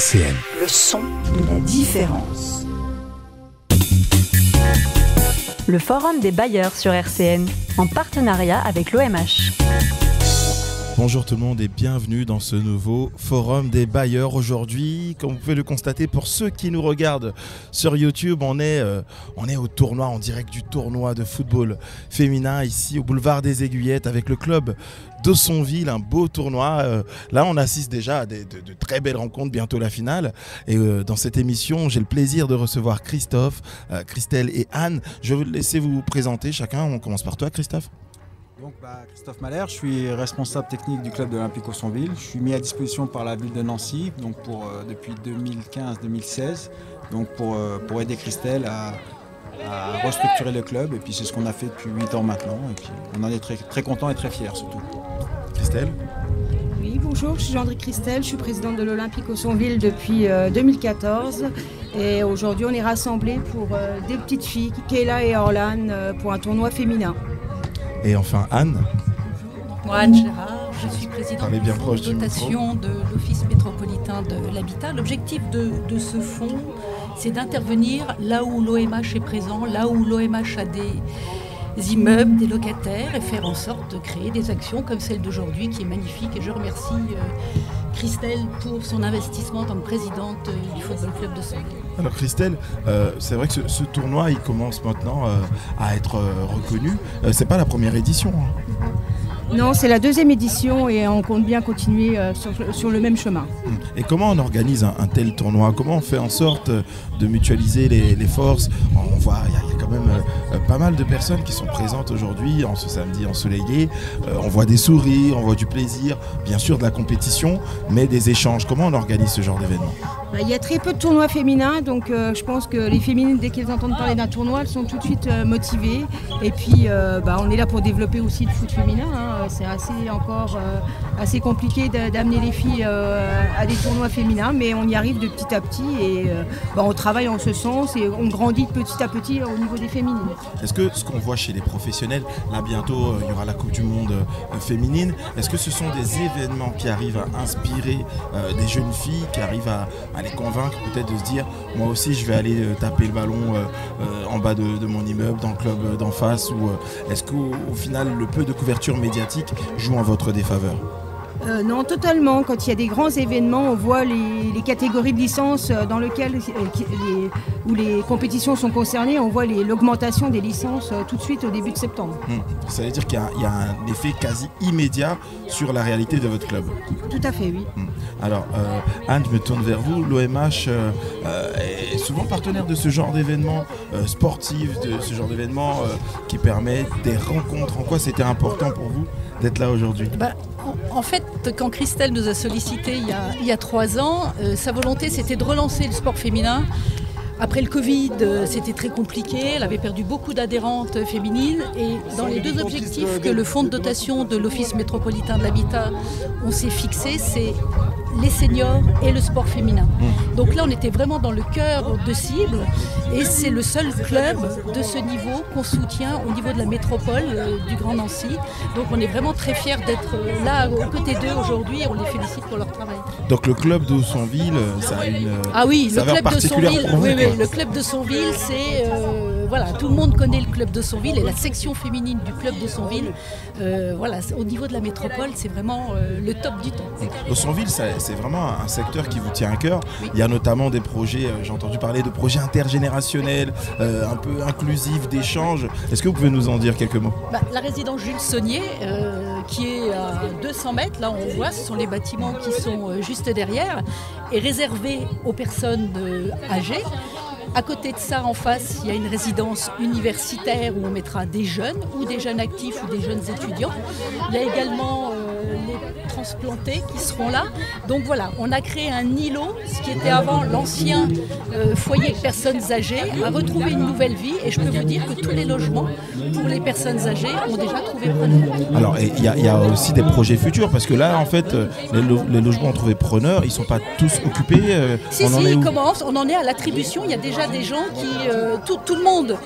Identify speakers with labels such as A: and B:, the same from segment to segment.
A: RCN.
B: Le son de la différence.
C: Le Forum des bailleurs sur RCN, en partenariat avec l'OMH.
D: Bonjour tout le monde et bienvenue dans ce nouveau Forum des bailleurs. Aujourd'hui, comme vous pouvez le constater, pour ceux qui nous regardent sur YouTube, on est au tournoi, en direct du tournoi de football féminin ici au boulevard des Aiguillettes avec le club d'Aussonville, un beau tournoi. Là, on assiste déjà à de très belles rencontres, bientôt la finale. Et dans cette émission, j'ai le plaisir de recevoir Christophe, Christelle et Anne. Je vais vous laisser vous présenter chacun. On commence par toi, Christophe.
E: Donc, Christophe Mahler, je suis responsable technique du club de l'Olympique Aussonville. Je suis mis à disposition par la ville de Nancy donc depuis 2015-2016 pour aider Christelle à restructurer le club. Et puis c'est ce qu'on a fait depuis 8 ans maintenant. Et puis on en est très, très content et très fiers surtout.
D: Christelle ?
F: Oui, bonjour, je suis André Christelle, je suis présidente de l'Olympique Aussonville depuis 2014. Et aujourd'hui on est rassemblés pour des petites filles, Kayla et Orlan, pour un tournoi féminin.
D: Et enfin Anne.
G: Moi, Anne Gérard, je suis présidente
D: bien
G: du
D: proche
G: fonds de
D: du
G: dotation de l'Office métropolitain de l'habitat. L'objectif de ce fonds, c'est d'intervenir là où l'OMH est présent, là où l'OMH a des immeubles, des locataires, et faire en sorte de créer des actions comme celle d'aujourd'hui qui est magnifique. Et je remercie Christelle pour son investissement en tant que présidente du Football Club d'Aussonville.
D: Alors Christelle, c'est vrai que ce tournoi il commence maintenant à être reconnu. C'est pas la première édition. Hein.
F: Non, c'est la deuxième édition et on compte bien continuer sur le même chemin.
D: Et comment on organise un tel tournoi? Comment on fait en sorte de mutualiser les forces? On voit, il y a quand même pas mal de personnes qui sont présentes aujourd'hui, en ce samedi ensoleillé. On voit des sourires, on voit du plaisir, bien sûr de la compétition, mais des échanges. Comment on organise ce genre d'événement?
F: Il y a très peu de tournois féminins, donc je pense que les féminines, dès qu'elles entendent parler d'un tournoi, elles sont tout de suite motivées. Et puis, on est là pour développer aussi le foot féminin. Hein. C'est encore assez compliqué d'amener les filles à des tournois féminins, mais on y arrive de petit à petit et on travaille en ce sens et on grandit petit à petit au niveau des féminines.
D: Est-ce que ce qu'on voit chez les professionnels, là bientôt il y aura la Coupe du Monde féminine, est-ce que ce sont des événements qui arrivent à inspirer des jeunes filles, qui arrivent à les convaincre peut-être de se dire moi aussi je vais aller taper le ballon en bas de mon immeuble, dans le club d'en face, ou est-ce qu'au final le peu de couverture médiatique joue en votre défaveur?
F: Non, totalement. Quand il y a des grands événements, on voit les catégories de licences dans lesquelles où les compétitions sont concernées, on voit l'augmentation des licences tout de suite au début de septembre.
D: Ça veut dire qu'il y a un effet quasi immédiat sur la réalité de votre club?
F: Tout à fait, oui.
D: Alors, Anne, je me tourne vers vous. L'OMH est souvent partenaire de ce genre d'événements sportifs, de ce genre d'événements qui permettent des rencontres. En quoi c'était important pour vous d'être là aujourd'hui?
G: En fait, quand Christelle nous a sollicité il y a 3 ans, sa volonté c'était de relancer le sport féminin. Après le Covid, c'était très compliqué, elle avait perdu beaucoup d'adhérentes féminines et dans les 2 objectifs que le fonds de dotation de l'Office métropolitain de l'habitat on s'est fixé, c'est les seniors et le sport féminin. Donc là, on était vraiment dans le cœur de cible et c'est le seul club de ce niveau qu'on soutient au niveau de la métropole du Grand Nancy. Donc on est vraiment très fiers d'être là aux côtés d'eux aujourd'hui et on les félicite pour leur travail.
D: Donc le club d'Aussonville, ça a une
G: saveur
D: particulière pour vous,
G: le club d'Aussonville, c'est... tout le monde connaît le club d'Aussonville et la section féminine du club d'Aussonville. Au niveau de la métropole, c'est vraiment le top du top.
D: Aussonville, c'est vraiment un secteur qui vous tient à cœur. Oui. Il y a notamment des projets, j'ai entendu parler de projets intergénérationnels, un peu inclusifs, d'échanges. Est-ce que vous pouvez nous en dire quelques mots?
G: La résidence Jules Saunier, qui est à 200 mètres, là on voit, ce sont les bâtiments qui sont juste derrière, est réservée aux personnes âgées. À côté de ça, en face, il y a une résidence universitaire où on mettra des jeunes ou des jeunes actifs ou des jeunes étudiants. Il y a également les transplantés qui seront là. Donc voilà, on a créé un îlot, ce qui était avant l'ancien foyer de personnes âgées, a retrouvé une nouvelle vie et je peux vous dire que tous les logements pour les personnes âgées ont déjà trouvé preneur.
D: Alors il y a aussi des projets futurs parce que là en fait les logements ont trouvé preneur, ils ne sont pas tous occupés.
G: Ils commencent, on en est à l'attribution, il y a déjà des gens qui, tout le monde,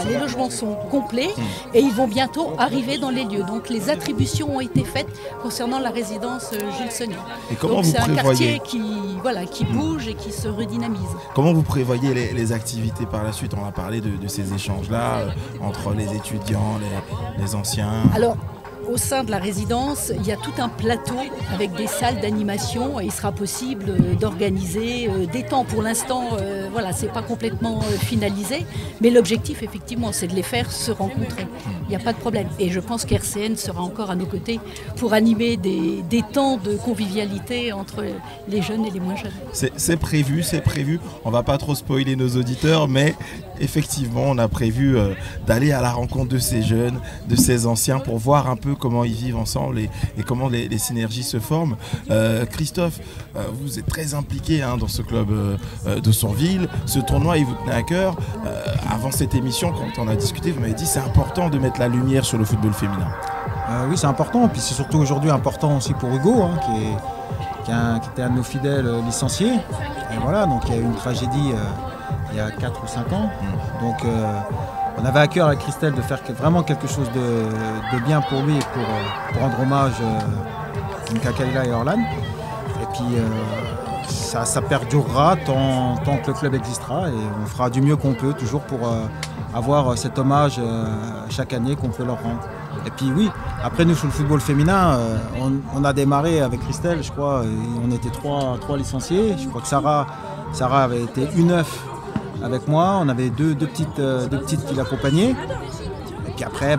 G: les logements sont complets et ils vont bientôt arriver dans les lieux. Donc les attributions ont été faites concernant la résidence résidence Jules Sonnier.
D: Et comment
G: Donc
D: vous
G: c'est un
D: prévoyez
G: quartier qui bouge et qui se redynamise.
D: Comment vous prévoyez les activités par la suite? On a parlé de ces échanges-là entre les étudiants, les anciens.
G: Alors, au sein de la résidence, il y a tout un plateau avec des salles d'animation et il sera possible d'organiser des temps. Pour l'instant, voilà, c'est pas complètement finalisé, mais l'objectif, effectivement, c'est de les faire se rencontrer. Il n'y a pas de problème. Et je pense qu'RCN sera encore à nos côtés pour animer des temps de convivialité entre les jeunes et les moins jeunes.
D: C'est prévu, c'est prévu. On va pas trop spoiler nos auditeurs, mais effectivement, on a prévu d'aller à la rencontre de ces jeunes, de ces anciens, pour voir un peu comment ils vivent ensemble et comment les synergies se forment. Christophe, vous êtes très impliqué dans ce club de Sonville. Ce tournoi, il vous tenait à cœur. Avant cette émission, quand on a discuté, vous m'avez dit c'est important de mettre la lumière sur le football féminin.
E: Oui, c'est important. Puis c'est surtout aujourd'hui important aussi pour Hugo, qui était un de nos fidèles licenciés. Et voilà, donc il y a eu une tragédie il y a 4 ou 5 ans. Donc on avait à cœur avec Christelle de faire vraiment quelque chose de bien pour lui et pour rendre hommage à Nkakaila et Orlan. Et puis ça perdurera tant que le club existera et on fera du mieux qu'on peut toujours pour avoir cet hommage chaque année qu'on peut leur rendre. Et puis oui, après nous sur le football féminin, on a démarré avec Christelle, je crois, on était trois licenciés. Je crois que Sarah avait été U9 avec moi, on avait deux petites qui l'accompagnaient. Et puis après,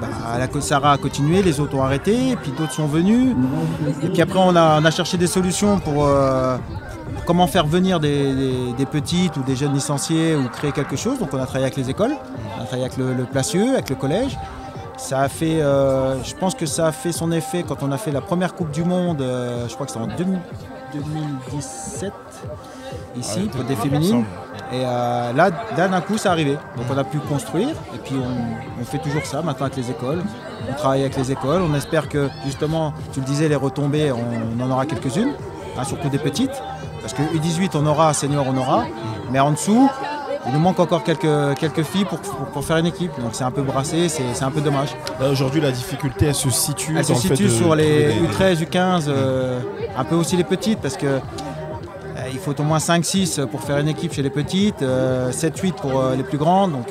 E: Sarah a continué, les autres ont arrêté, et puis d'autres sont venus. Et puis après, on a cherché des solutions pour comment faire venir des petites ou des jeunes licenciés ou créer quelque chose. Donc on a travaillé avec les écoles, on a travaillé avec le Placieux, avec le collège. Ça a fait, je pense que ça a fait son effet quand on a fait la première Coupe du Monde, je crois que c'était en 2017, ici, pour des féminines. Et là, d'un coup, ça arrivait. Donc on a pu construire et puis on fait toujours ça maintenant avec les écoles. On travaille avec les écoles. On espère que, justement, tu le disais, les retombées, on en aura quelques-unes, surtout des petites. Parce que U18, on aura, senior, on aura. Mais en dessous, il nous manque encore quelques filles pour faire une équipe. Donc c'est un peu brassé, c'est un peu dommage.
D: Aujourd'hui, la difficulté, elle se situe
E: sur les U13, U15, un peu aussi les petites, parce que il faut au moins 5-6 pour faire une équipe chez les petites, 7-8 pour les plus grandes. Donc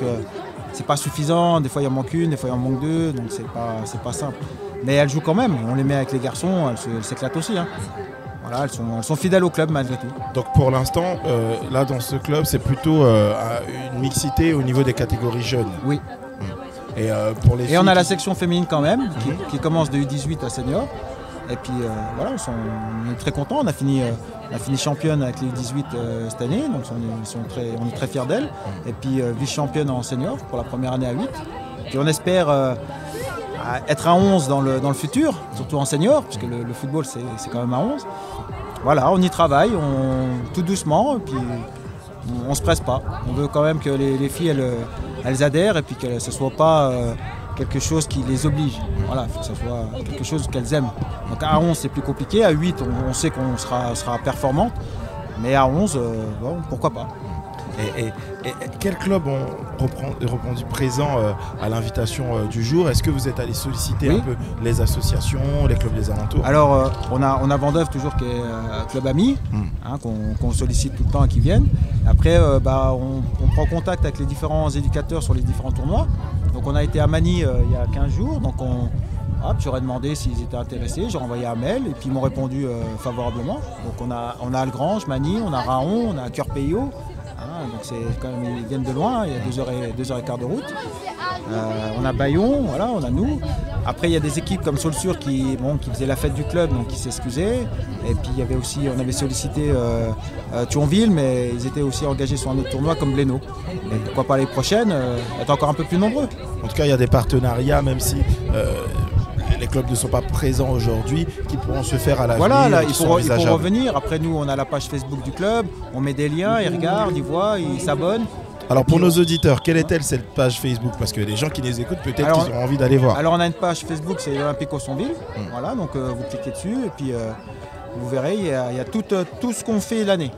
E: c'est pas suffisant. Des fois, il en manque une, des fois, il en manque deux. Donc c'est pas simple. Mais elles jouent quand même. On les met avec les garçons, elles s'éclatent aussi. Voilà, elles sont fidèles au club malgré tout.
D: Donc pour l'instant, là dans ce club, c'est plutôt une mixité au niveau des catégories jeunes.
E: Oui.
D: Et
E: on a la section féminine quand même, qui commence de U18 à senior. Et puis voilà, on est très contents. On a fini championne avec les U18 cette année, donc on est très fiers d'elle. Et puis vice-championne en senior pour la première année à 8. Et on espère être à 11 dans le futur, surtout en senior, puisque le football c'est quand même à 11. Voilà, on y travaille, tout doucement, et puis on ne se presse pas. On veut quand même que les filles elles adhèrent et puis que ce ne soit pas quelque chose qui les oblige. Voilà, il faut que ce soit quelque chose qu'elles aiment. Donc à 11 c'est plus compliqué, à 8 on sait qu'on sera performante, mais à 11, bon, pourquoi pas.
D: Et quels clubs ont répondu présent à l'invitation du jour? Est-ce que vous êtes allé solliciter un peu les associations, les clubs des alentours?
E: Alors on a Vendœuvre toujours qui est club ami, qu'on sollicite tout le temps et qui viennent. Après on prend contact avec les différents éducateurs sur les différents tournois. Donc on a été à Manille il y a 15 jours, donc j'aurais demandé s'ils étaient intéressés, j'ai envoyé un mail et puis ils m'ont répondu favorablement. Donc on a Algrange, Manille, on a Raon, on a Cœur-Pays-Haut. Donc c'est quand même, ils viennent de loin, il y a 2h15 de route. On a Bayon, voilà, on a nous. Après il y a des équipes comme Saulsure qui faisaient la fête du club, donc qui s'excusaient. Et puis il y avait aussi, on avait sollicité Thionville, mais ils étaient aussi engagés sur un autre tournoi comme Blénaud. Et pourquoi pas les prochaines, être encore un peu plus nombreux.
D: En tout cas il y a des partenariats, même si les clubs ne sont pas présents aujourd'hui, qui pourront se faire à l'avenir.
E: Voilà, là, il faut revenir. Après nous, on a la page Facebook du club, on met des liens, ils regardent, ils voient, ils s'abonnent.
D: Alors pour nos auditeurs, quelle est-elle cette page Facebook? Parce que les gens qui les écoutent, peut-être qu'ils auront envie d'aller voir.
E: Alors on a une page Facebook, c'est Olympico Sonville. Voilà, donc vous cliquez dessus et puis vous verrez, il y a tout ce qu'on fait l'année.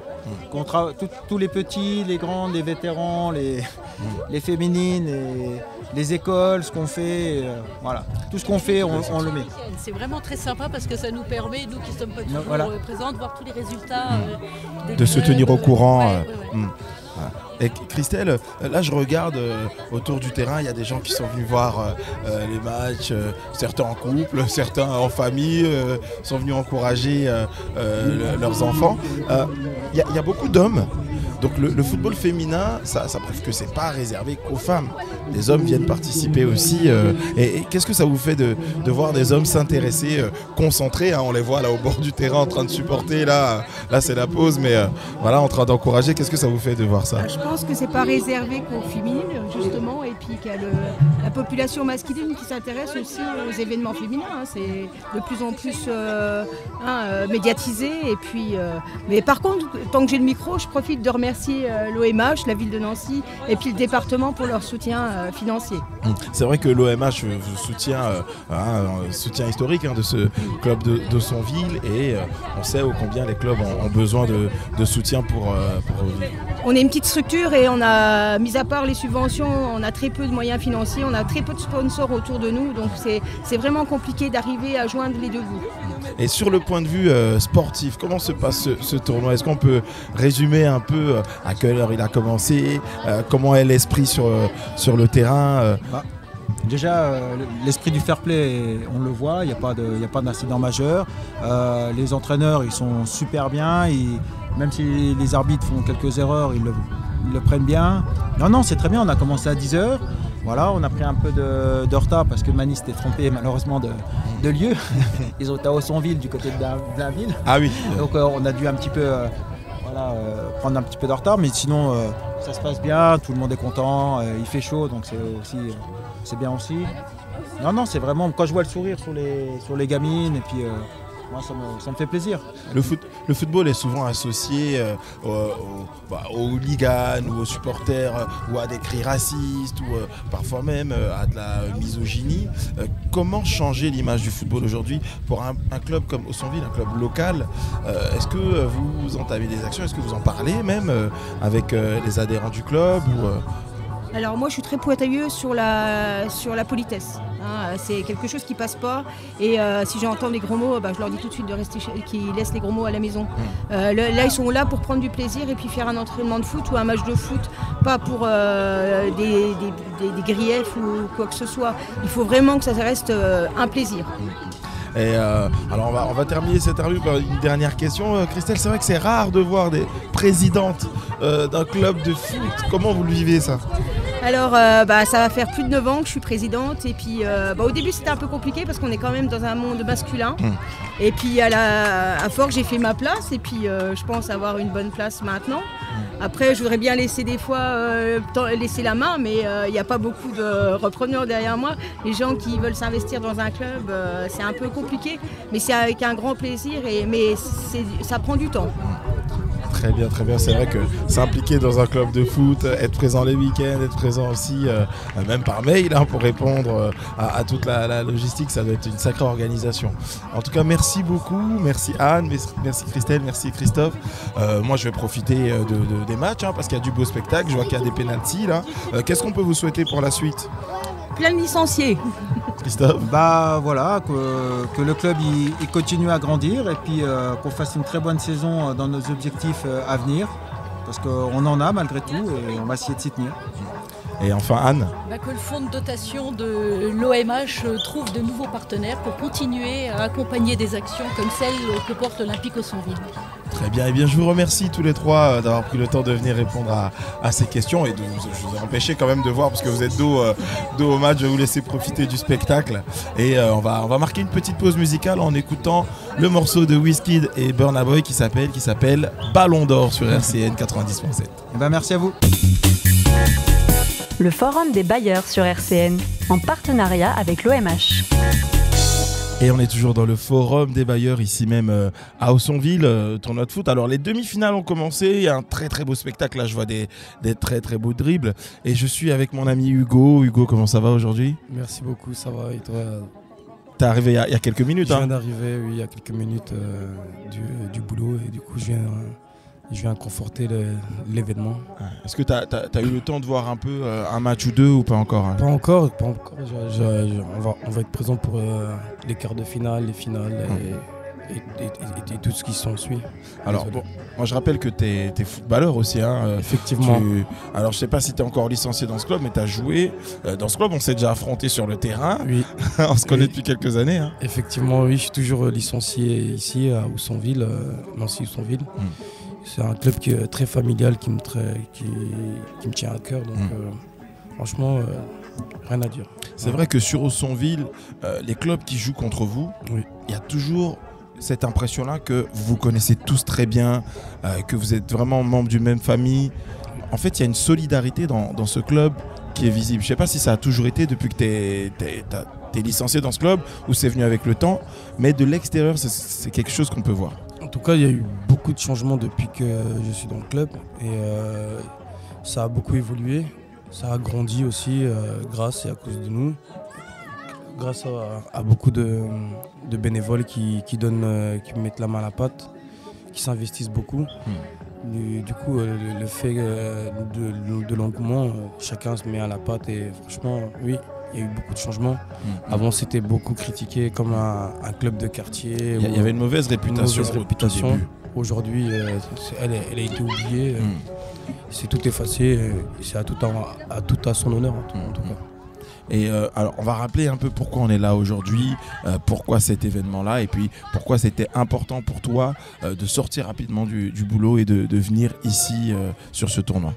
E: Tous les petits, les grands, les vétérans, les féminines, les écoles, ce qu'on fait, voilà. Tout ce qu'on fait, on le met.
G: C'est vraiment très sympa parce que ça nous permet, nous qui ne sommes pas toujours présents, de voir tous les résultats.
D: De se tenir au courant. Et Christelle, là je regarde autour du terrain, il y a des gens qui sont venus voir les matchs, certains en couple, certains en famille, sont venus encourager leurs enfants. Il y a beaucoup d'hommes. Donc le football féminin, ça prouve que c'est pas réservé qu'aux femmes. Les hommes viennent participer aussi. Et qu'est-ce que ça vous fait de voir des hommes s'intéresser, concentrés, hein, on les voit là au bord du terrain en train de supporter. Là c'est la pause, mais voilà, en train d'encourager. Qu'est-ce que ça vous fait de voir ça?
F: Je pense que c'est pas réservé qu'aux féminines justement, et puis qu'il y a la population masculine qui s'intéresse aussi aux événements féminins. Hein. C'est de plus en plus médiatisé. Et puis, mais par contre, tant que j'ai le micro, je profite de remercier l'OMH, la ville de Nancy et puis le département pour leur soutien financier.
D: C'est vrai que l'OMH soutient un soutien historique de ce club d'Aussonville, et on sait ô combien les clubs ont besoin de soutien pour vivre.
F: On est une petite structure et on a, mis à part les subventions, on a très peu de moyens financiers, on a très peu de sponsors autour de nous, donc c'est vraiment compliqué d'arriver à joindre les deux bouts.
D: Et sur le point de vue sportif, comment se passe ce tournoi? Est-ce qu'on peut résumer un peu à quelle heure il a commencé, comment est l'esprit sur le terrain
E: Déjà, l'esprit du fair play, on le voit, il n'y a pas d'incident majeur. Les entraîneurs, ils sont super bien. Même si les arbitres font quelques erreurs, ils le prennent bien. Non, c'est très bien, on a commencé à 10h. Voilà, on a pris un peu de retard parce que Mani s'était trompé malheureusement de lieu. Ils ont été à Aussonville du côté de Blainville.
D: Ah oui.
E: Donc on a dû un petit peu prendre un petit peu de retard, mais sinon ça se passe bien, tout le monde est content, il fait chaud, donc c'est bien aussi. Non, c'est vraiment, quand je vois le sourire sur les gamines, et puis moi ça me fait plaisir.
D: Le football est souvent associé aux hooligans ou aux supporters ou à des cris racistes ou parfois même à de la misogynie. Comment changer l'image du football aujourd'hui pour un club comme Aussonville, un club local? Est-ce que vous entamez des actions? Est-ce que vous en parlez même avec les adhérents du club
F: Alors moi je suis très pointilleuse sur la politesse. Hein, c'est quelque chose qui passe pas, et si j'entends des gros mots, je leur dis tout de suite de rester qu'ils laissent les gros mots à la maison. Là ils sont là pour prendre du plaisir et puis faire un entraînement de foot ou un match de foot, pas pour des griefs ou quoi que ce soit. Il faut vraiment que ça reste un plaisir.
D: Et alors on va terminer cette interview par une dernière question. Christelle, c'est vrai que c'est rare de voir des présidentes d'un club de foot. Comment vous le vivez ça?
F: Alors ça va faire plus de 9 ans que je suis présidente, et puis au début c'était un peu compliqué parce qu'on est quand même dans un monde masculin. Et puis à force j'ai fait ma place, et puis je pense avoir une bonne place maintenant. Après je voudrais bien laisser des fois laisser la main, mais il n'y a pas beaucoup de repreneurs derrière moi. Les gens qui veulent s'investir dans un club, c'est un peu compliqué, mais c'est avec un grand plaisir, mais ça prend du temps.
D: Très bien, très bien. C'est vrai que s'impliquer dans un club de foot, être présent les week-ends, être présent aussi, même par mail, pour répondre à toute la logistique, ça doit être une sacrée organisation. En tout cas, merci beaucoup. Merci Anne, merci Christelle, merci Christophe. Moi, je vais profiter des matchs parce qu'il y a du beau spectacle. Je vois qu'il y a des pénaltys là. Qu'est-ce qu'on peut vous souhaiter pour la suite?
F: Plein de licenciés.
D: Christophe?
E: Voilà, que le club il continue à grandir, et puis qu'on fasse une très bonne saison dans nos objectifs à venir, parce qu'on en a malgré tout, et on va essayer de s'y tenir.
D: Et enfin Anne?
G: Que le fonds de dotation de l'OMH trouve de nouveaux partenaires pour continuer à accompagner des actions comme celle que porte l'Olympique Aussonville.
D: Très bien, et bien je vous remercie tous les trois d'avoir pris le temps de venir répondre à ces questions, et je vous ai empêché quand même de voir parce que vous êtes dos au match. Je vais vous laisser profiter du spectacle, et on va marquer une petite pause musicale en écoutant le morceau de Wizkid et Burna Boy qui s'appelle Ballon d'Or sur RCN 90.7.
E: Merci à vous.
C: Le Forum des bailleurs sur RCN, en partenariat avec l'OMH.
D: Et on est toujours dans le Forum des bailleurs, ici même à Aussonville, tournoi de foot. Alors les demi-finales ont commencé, il y a un très très beau spectacle, là je vois des très très beaux dribbles. Et je suis avec mon ami Hugo. Hugo, comment ça va aujourd'hui?
A: Merci beaucoup, ça va, et toi?
D: T'es arrivé il y a quelques minutes.
A: Je viens d'arriver, oui, il y a quelques minutes du boulot, et du coup je viens je viens conforter l'événement.
D: Est-ce que tu as eu le temps de voir un peu un match ou deux ou pas encore?
A: Pas encore. On va être présent pour les quarts de finale, les finales et tout ce qui s'ensuit.
D: Alors, bon, moi je rappelle que tu es footballeur aussi. Hein,
A: effectivement.
D: Alors, je sais pas si tu es encore licencié dans ce club, mais tu as joué. Dans ce club, on s'est déjà affronté sur le terrain.
A: Oui.
D: On se connaît depuis quelques années. Hein.
A: Effectivement, oui. Je suis toujours licencié ici à Oussonville, Nancy-Oussonville. C'est un club qui est très familial, qui me tient à cœur. Donc, franchement, rien à dire.
D: C'est vrai que sur Oussonville, les clubs qui jouent contre vous, il y a toujours cette impression-là que vous vous connaissez tous très bien, que vous êtes vraiment membres d'une même famille. En fait, il y a une solidarité dans ce club qui est visible. Je ne sais pas si ça a toujours été depuis que tu es licencié dans ce club ou c'est venu avec le temps, mais de l'extérieur, c'est quelque chose qu'on peut voir.
A: En tout cas, il y a eu beaucoup de changements depuis que je suis dans le club et ça a beaucoup évolué. Ça a grandi aussi grâce et à cause de nous. Grâce à beaucoup de bénévoles qui mettent la main à la pâte, qui s'investissent beaucoup. Du coup, le fait de l'engouement, chacun se met à la pâte et franchement, oui, il y a eu beaucoup de changements. Avant, c'était beaucoup critiqué comme un club de quartier.
D: Il y avait une mauvaise réputation.
A: Aujourd'hui, elle a été oubliée. C'est tout effacé. C'est tout à son honneur en tout cas.
D: Et alors, on va rappeler un peu pourquoi on est là aujourd'hui, pourquoi cet événement-là, et puis pourquoi c'était important pour toi de sortir rapidement du boulot et de venir ici sur ce tournoi.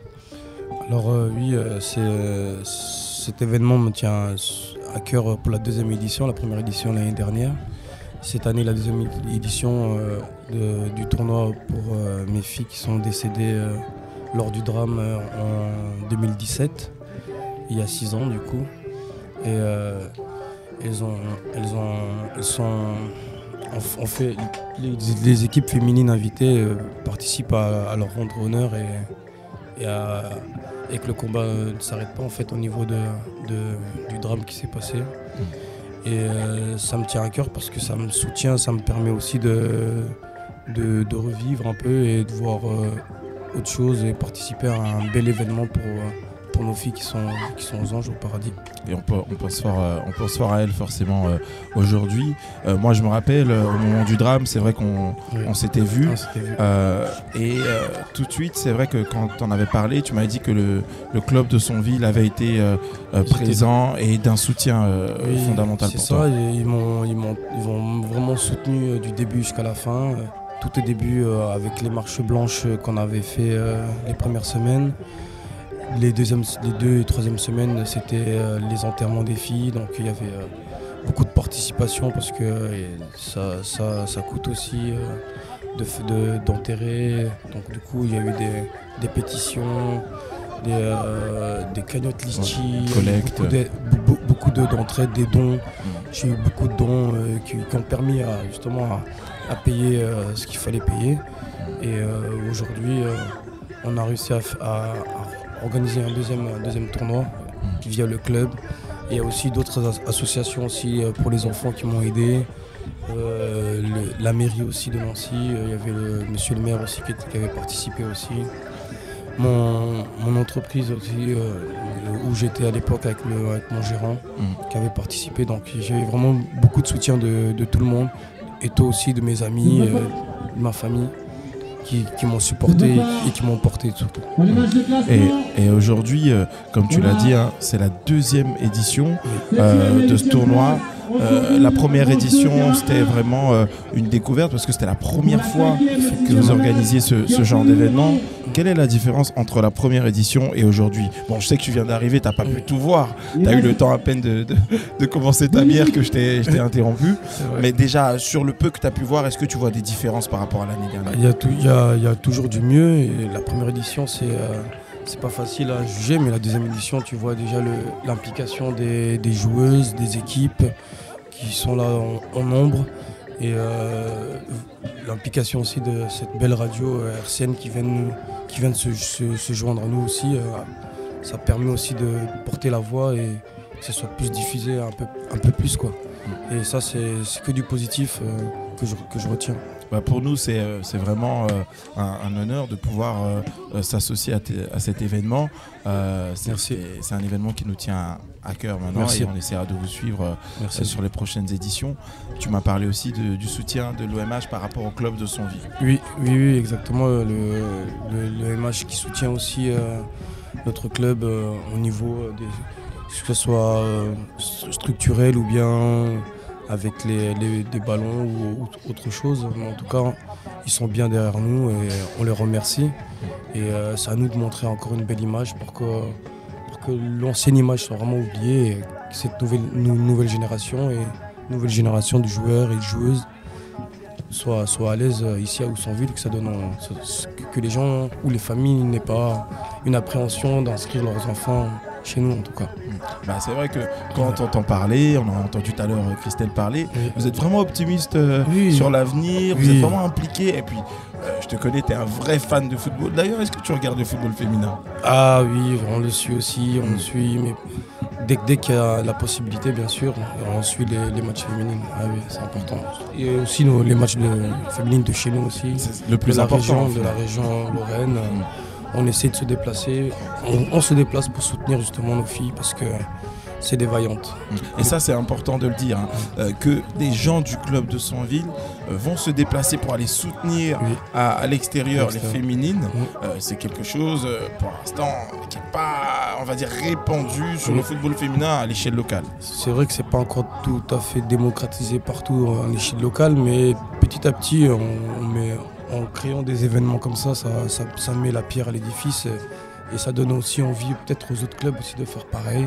A: Alors oui, cet événement me tient à cœur pour la deuxième édition, la première édition l'année dernière. Cette année, la deuxième édition du tournoi pour mes filles qui sont décédées lors du drame en 2017, il y a 6 ans du coup. Et en fait, les équipes féminines invitées participent à leur rendre honneur et que le combat ne s'arrête pas en fait au niveau du drame qui s'est passé. Et ça me tient à cœur parce que ça me soutient, ça me permet aussi de revivre un peu et de voir autre chose et participer à un bel événement pour nos filles qui sont aux anges au paradis.
D: Et on pense fort à elles forcément aujourd'hui. Moi je me rappelle au moment du drame, c'est vrai qu'on s'était vu. Et tout de suite, c'est vrai que quand tu en avais parlé, tu m'avais dit que le club de Sonville avait été présent et d'un soutien fondamental pour toi.
A: C'est ça, ils m'ont vraiment soutenu du début jusqu'à la fin. Tout au début avec les marches blanches qu'on avait fait les premières semaines. Les 2 et 3e semaines, c'était les enterrements des filles, donc il y avait beaucoup de participation parce que ça coûte aussi d'enterrer. Donc du coup, il y a eu des pétitions, des cagnottes litchi, beaucoup d'entraide, des dons. J'ai eu beaucoup de dons qui ont permis justement à payer ce qu'il fallait payer. Et aujourd'hui, on a réussi à organiser un deuxième tournoi via le club. Il y a aussi d'autres associations aussi pour les enfants qui m'ont aidé. La mairie aussi de Nancy, il y avait monsieur le maire aussi qui avait participé aussi. Mon entreprise aussi, où j'étais à l'époque avec mon gérant, qui avait participé. Donc j'ai vraiment beaucoup de soutien de tout le monde. Et toi aussi, de mes amis, de ma famille. Qui m'ont supporté et qui m'ont porté surtout.
D: Et aujourd'hui, comme tu l'as dit, hein, c'est la 2e édition de ce tournoi. La première édition, c'était vraiment une découverte parce que c'était la première fois que vous organisiez ce genre d'événement. Quelle est la différence entre la première édition et aujourd'hui? Bon, je sais que tu viens d'arriver, tu n'as pas pu tout voir. Tu as eu le temps à peine de commencer ta bière que je t'ai interrompu. Mais déjà, sur le peu que tu as pu voir, est-ce que tu vois des différences par rapport à l'année dernière?
A: Il y a toujours du mieux. Et la première édition, c'est pas facile à juger, mais la deuxième édition, tu vois déjà l'implication des joueuses, des équipes qui sont là en nombre. Et l'implication aussi de cette belle radio RCN qui vient de se joindre à nous aussi, ça permet aussi de porter la voix et que ce soit plus diffusé un peu plus quoi. Et ça c'est que du positif que je retiens.
D: Pour nous, c'est vraiment un honneur de pouvoir s'associer à cet événement. C'est un événement qui nous tient à cœur maintenant. Merci. Et on essaiera de vous suivre sur les prochaines éditions. Tu m'as parlé aussi du soutien de l'OMH par rapport au club de Sonville.
A: Oui, exactement. L'OMH qui soutient aussi notre club au niveau que ce soit structurel ou bien avec des ballons ou autre chose. Mais en tout cas, ils sont bien derrière nous et on les remercie. Et c'est à nous de montrer encore une belle image pour que l'ancienne image soit vraiment oubliée et que cette nouvelle génération de joueurs et de joueuses soit à l'aise ici à Haussonville, que ça donne que les gens ou les familles n'aient pas une appréhension d'inscrire leurs enfants chez nous en tout cas.
D: C'est vrai que quand on t'entend parler, on a entendu tout à l'heure Christelle parler, vous êtes vraiment optimiste sur l'avenir, vous êtes vraiment impliqué et puis je te connais, tu es un vrai fan de football. D'ailleurs, est-ce que tu regardes le football féminin?
A: Ah oui, on le suit aussi, on le suit, mais dès qu'il y a la possibilité, bien sûr, on suit les matchs féminines. Ah oui, c'est important. Et aussi les matchs féminines de chez nous aussi,
D: c'est le plus important,
A: de la région Lorraine. On essaie de se déplacer, on se déplace pour soutenir justement nos filles parce que c'est des vaillantes.
D: Et ça c'est important de le dire, que des gens du club de Sonville vont se déplacer pour aller soutenir à l'extérieur les féminines. C'est quelque chose pour l'instant qui n'est pas, on va dire, répandu sur le football féminin à l'échelle locale.
A: C'est vrai que c'est pas encore tout à fait démocratisé partout à l'échelle locale, mais petit à petit en créant des événements comme ça met la pierre à l'édifice et ça donne aussi envie peut-être aux autres clubs aussi de faire pareil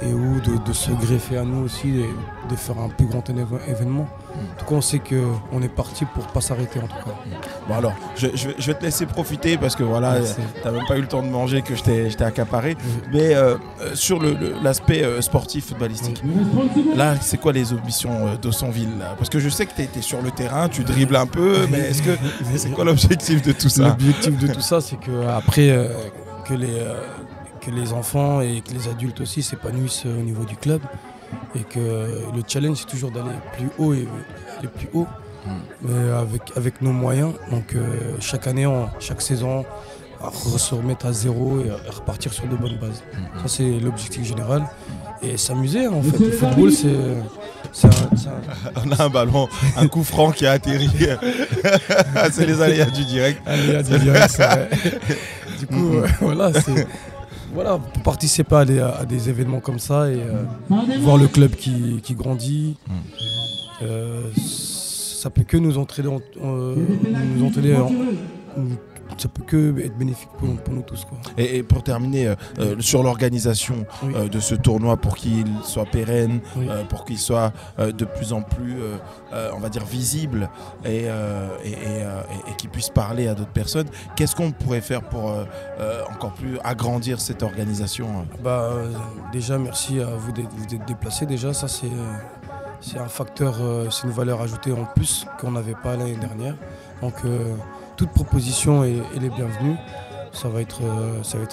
A: et ou de se greffer à nous aussi et de faire un plus grand événement. En tout cas, on sait qu'on est parti pour pas s'arrêter en tout cas.
D: Bon alors, je vais te laisser profiter parce que voilà, t'as même pas eu le temps de manger que je t'ai accaparé. Mais sur l'aspect sportif, footballistique, là, c'est quoi les ambitions d'Haussonville? Parce que je sais que tu étais sur le terrain, tu dribbles un peu, mais c'est quoi l'objectif de tout ça?
A: L'objectif de tout ça, c'est qu'après que les enfants et que les adultes aussi s'épanouissent au niveau du club et que le challenge c'est toujours d'aller plus haut et aller plus haut avec nos moyens. Donc chaque année, chaque saison, se remettre à zéro et repartir sur de bonnes bases. Ça c'est l'objectif général. Et s'amuser en fait. Le football
D: on a un ballon, un coup franc qui a atterri. C'est les aléas du direct.
A: C'est vrai. Du coup, voilà, pour participer à des événements comme ça et voir le club qui grandit, ça peut que nous entraîner, ça peut que être bénéfique pour nous tous, quoi.
D: Et pour terminer, sur l'organisation de ce tournoi, pour qu'il soit pérenne, pour qu'il soit de plus en plus, on va dire, visible et qu'il puisse parler à d'autres personnes, qu'est-ce qu'on pourrait faire pour encore plus agrandir cette organisation?
A: Déjà, merci à vous d'être déplacés. Déjà, ça c'est un facteur, c'est une valeur ajoutée en plus qu'on n'avait pas l'année dernière. Donc toute proposition est les bienvenues. Ça va être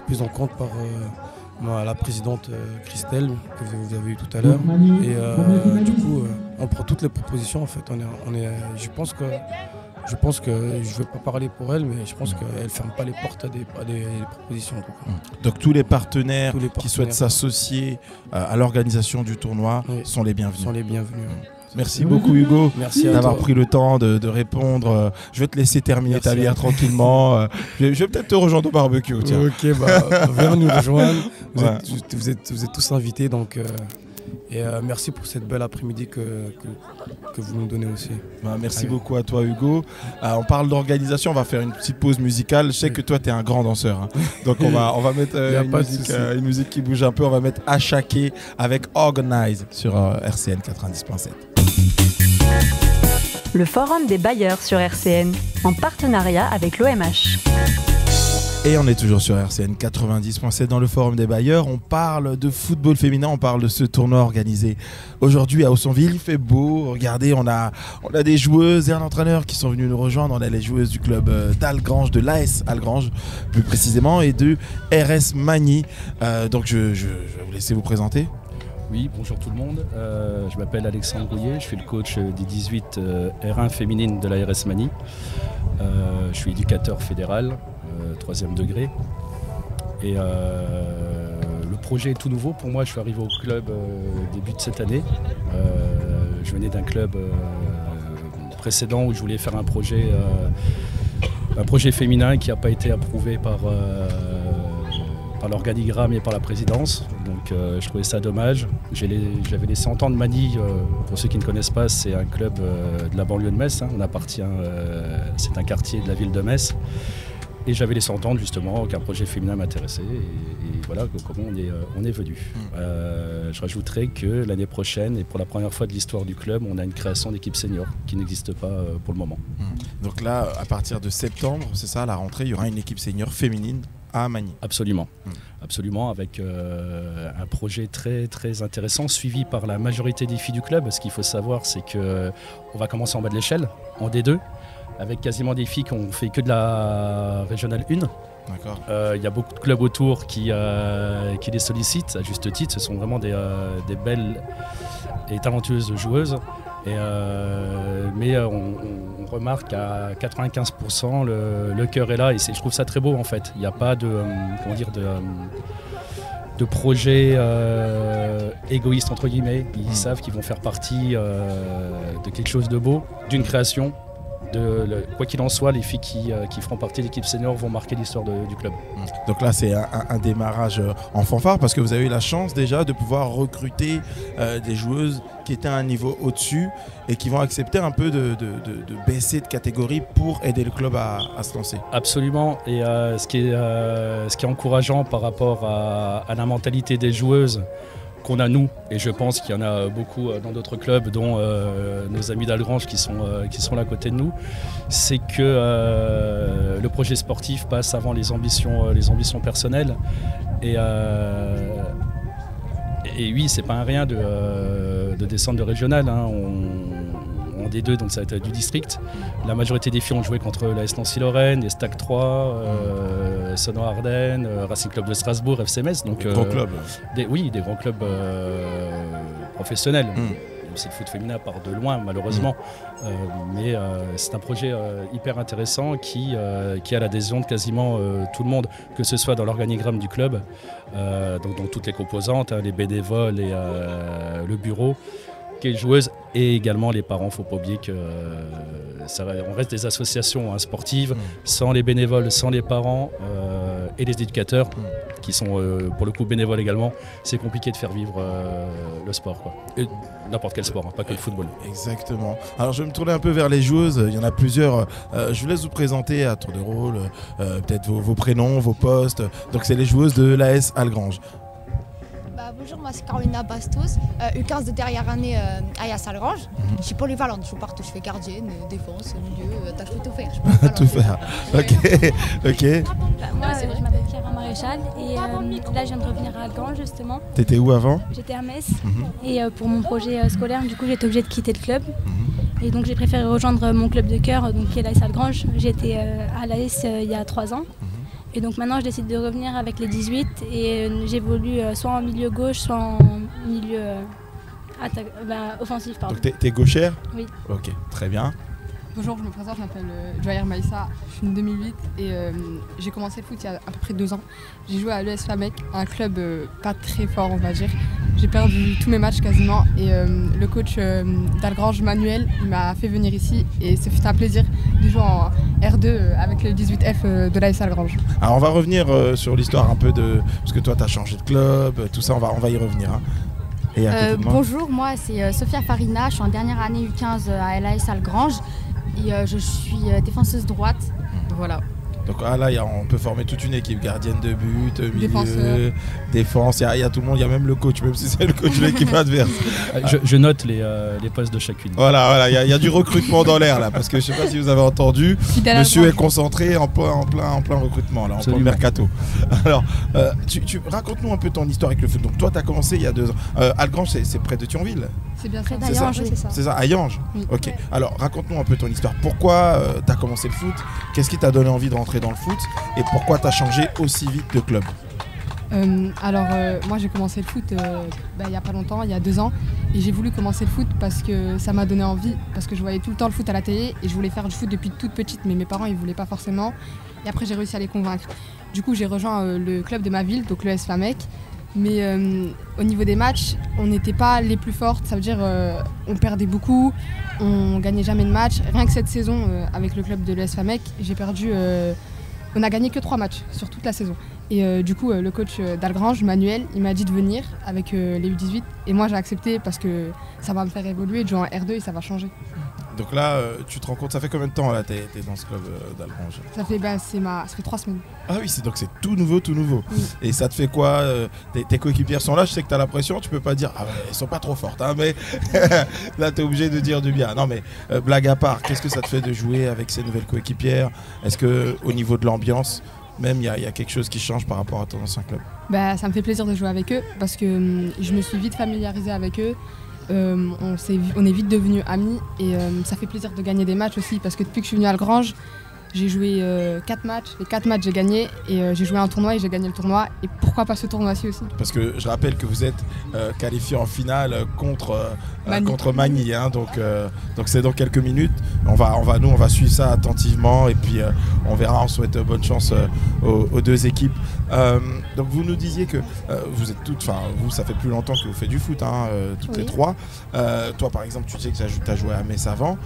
A: pris en compte par la présidente Christelle que vous avez eu tout à l'heure. Et du coup, on prend toutes les propositions en fait. Je pense que je ne veux pas parler pour elle, mais je pense qu'elle ne ferme pas les portes à des propositions.
D: Donc tous les partenaires qui souhaitent s'associer à l'organisation du tournoi sont les bienvenus. Merci beaucoup Hugo d'avoir pris le temps de répondre. Je vais te laisser terminer ta bière tranquillement. Je vais peut-être te rejoindre au barbecue. Tiens.
A: Ok, viens nous rejoindre. Vous êtes tous invités. Donc, merci pour cette belle après-midi que vous nous donnez aussi.
D: Merci beaucoup à toi Hugo. On parle d'organisation, on va faire une petite pause musicale. Je sais que toi tu es un grand danseur. Hein. Donc on va mettre une musique qui bouge un peu. On va mettre Achaké avec Organize sur RCN 90.7.
C: Le Forum des bailleurs sur RCN, en partenariat avec l'OMH.
D: Et on est toujours sur RCN 90.7 dans le Forum des bailleurs. On parle de football féminin, on parle de ce tournoi organisé aujourd'hui à Haussonville. Il fait beau, regardez, on a des joueuses et un entraîneur qui sont venus nous rejoindre. On a les joueuses du club d'Algrange, de l'AS Algrange plus précisément, et de RS Magny. Donc je vais vous laisser vous présenter.
H: Oui, bonjour tout le monde. Je m'appelle Alexandre Rouillet, je suis le coach des 18 R1 féminines de la RS Mani. Je suis éducateur fédéral, 3e degré. Et le projet est tout nouveau pour moi. Je suis arrivé au club début de cette année. Je venais d'un club précédent où je voulais faire un projet féminin qui n'a pas été approuvé par l'organigramme et par la présidence. Donc je trouvais ça dommage. J'avais laissé entendre Mani, pour ceux qui ne connaissent pas, c'est un club de la banlieue de Metz. On appartient, c'est un quartier de la ville de Metz. Et j'avais laissé entendre justement qu'un projet féminin m'intéressait et voilà comment on est venu. Je rajouterai que l'année prochaine, et pour la première fois de l'histoire du club, on a une création d'équipe senior qui n'existe pas pour le moment.
D: Donc là, à partir de septembre, c'est ça, à la rentrée, il y aura une équipe senior féminine à Mani.
H: Absolument, absolument, avec un projet très très intéressant, suivi par la majorité des filles du club. Ce qu'il faut savoir, c'est qu'on va commencer en bas de l'échelle, en D2, avec quasiment des filles qui ont fait que de la régionale 1. Il y a beaucoup de clubs autour qui les sollicitent à juste titre. Ce sont vraiment des belles et talentueuses joueuses. Mais on remarque qu'à 95% le cœur est là et je trouve ça très beau en fait. Il n'y a pas de projet égoïste entre guillemets. Ils savent qu'ils vont faire partie de quelque chose de beau, d'une création. Quoi qu'il en soit, les filles qui feront partie de l'équipe senior vont marquer l'histoire du club.
D: Donc là, c'est un démarrage en fanfare parce que vous avez eu la chance déjà de pouvoir recruter des joueuses qui étaient à un niveau au-dessus et qui vont accepter un peu de baisser de catégorie pour aider le club à se lancer.
H: Absolument. Et ce qui est encourageant par rapport à la mentalité des joueuses qu'on a nous, et je pense qu'il y en a beaucoup dans d'autres clubs, dont nos amis d'Algrange qui sont là à côté de nous, c'est que le projet sportif passe avant les ambitions personnelles. Et oui, c'est pas un rien de descendre de régional. En D2, donc ça va être du district. La majorité des filles ont joué contre l'AS Nancy-Lorraine, les Stack 3, Sonor Ardennes, Racing Club de Strasbourg, FC Metz. Donc,
D: gros clubs.
H: Des grands clubs professionnels. C'est le foot féminin part de loin malheureusement, mais c'est un projet hyper intéressant qui a l'adhésion de quasiment tout le monde, que ce soit dans l'organigramme du club, donc dans toutes les composantes, les bénévoles et le bureau, les joueuses et également les parents. Il ne faut pas oublier qu'on reste des associations sportives. Sans les bénévoles, sans les parents et les éducateurs qui sont pour le coup bénévoles également, c'est compliqué de faire vivre le sport, quoi. Et n'importe quel sport, pas que le football.
D: Exactement. Alors je vais me tourner un peu vers les joueuses, il y en a plusieurs. Je vous laisse vous présenter à tour de rôle, peut-être vos prénoms, vos postes. Donc c'est les joueuses de l'AS Algrange.
I: Bonjour, moi c'est Carolina Bastos, U15 de dernière année à AS Algrange. Je suis polyvalente, je joue partout, je fais gardienne, défense, milieu, je peux tout faire.
D: Tout faire, ok.
J: Moi je m'appelle Pierre Maréchal et là je viens de revenir à Algrange justement.
D: T'étais où avant?
J: J'étais à Metz et pour mon projet scolaire du coup j'étais obligée de quitter le club. Et donc j'ai préféré rejoindre mon club de cœur, donc qui est l'AS Algrange. J'étais à l'AS il y a 3 ans. Et donc maintenant je décide de revenir avec les 18 et j'évolue soit en milieu gauche, soit en milieu offensif. Pardon.
D: Donc t'es gauchère?
J: Oui.
D: Ok, très bien.
K: Bonjour, je me présente, je m'appelle Joaïr Maïssa, je suis une 2008 et j'ai commencé le foot il y a à peu près 2 ans. J'ai joué à l'ES Famec, un club pas très fort on va dire. J'ai perdu tous mes matchs quasiment et le coach d'Algrange, Manuel, il m'a fait venir ici et ce fut un plaisir de jouer en R2 avec le 18F de l'AS Algrange.
D: Alors on va revenir sur l'histoire un peu parce que toi tu as changé de club, tout ça on va y revenir. Et
L: bonjour, moi c'est Sophia Farina, je suis en dernière année U15 à l'AS Algrange et je suis défenseuse droite. Voilà.
D: Donc là, on peut former toute une équipe, gardienne de but, milieu, défense, il y a tout le monde, il y a même le coach, même si c'est le coach de l'équipe adverse.
H: Je note les postes de chacune.
D: Voilà, il y a du recrutement dans l'air là, parce que je ne sais pas si vous avez entendu, monsieur est concentré en plein recrutement, là, en plein mercato. Alors, raconte-nous un peu ton histoire avec le foot. Donc toi, tu as commencé il y a 2 ans. Algrange, c'est près de Thionville?
K: C'est bien
L: près d'Ayange,
K: c'est ça.
D: C'est ça, à Yange. Oui. Ok. Ouais. Alors, raconte-nous un peu ton histoire. Pourquoi tu as commencé le foot? Qu'est-ce qui t'a donné envie de rentrer dans le foot? Et pourquoi tu as changé aussi vite de club?
K: Moi j'ai commencé le foot il n'y a pas longtemps, il y a 2 ans, et j'ai voulu commencer le foot parce que ça m'a donné envie, parce que je voyais tout le temps le foot à la télé et je voulais faire du foot depuis toute petite, mais mes parents ils voulaient pas forcément, et après j'ai réussi à les convaincre. Du coup j'ai rejoint le club de ma ville, donc l'ES Famec, mais au niveau des matchs on n'était pas les plus fortes, ça veut dire on perdait beaucoup, on gagnait jamais de match. Rien que cette saison avec le club de l'ES Famec, j'ai perdu, on a gagné que 3 matchs sur toute la saison. Et du coup, le coach d'Algrange, Manuel, il m'a dit de venir avec les U18. Et moi, j'ai accepté parce que ça va me faire évoluer, de jouer en R2 et ça va changer.
D: Donc là, tu te rends compte, ça fait combien de temps là t'es dans ce club d'Algrange?
K: Ça fait 3 semaines.
D: Ah oui, donc c'est tout nouveau. Oui. Et ça te fait quoi? Tes coéquipières sont là, je sais que t'as la pression, tu peux pas dire ah ouais, elles sont pas trop fortes, hein, mais là t'es obligé de dire du bien. Non mais blague à part, qu'est-ce que ça te fait de jouer avec ces nouvelles coéquipières? Est-ce que au niveau de l'ambiance, même il y a quelque chose qui change par rapport à ton ancien club?
K: Ça me fait plaisir de jouer avec eux parce que je me suis vite familiarisée avec eux. On est vite devenus amis et ça fait plaisir de gagner des matchs aussi parce que depuis que je suis venue à Algrange, j'ai joué 4 matchs. Les 4 matchs j'ai gagné et j'ai joué un tournoi et j'ai gagné le tournoi. Et pourquoi pas ce tournoi-ci aussi?
D: Parce que je rappelle que vous êtes qualifié en finale contre Magny, hein, donc c'est dans quelques minutes. On va suivre ça attentivement et puis on verra. On souhaite bonne chance aux 2 équipes. Donc vous nous disiez que vous êtes toutes, vous ça fait plus longtemps que vous faites du foot, hein, toutes les 3. Toi par exemple, tu sais que tu as joué à Metz avant.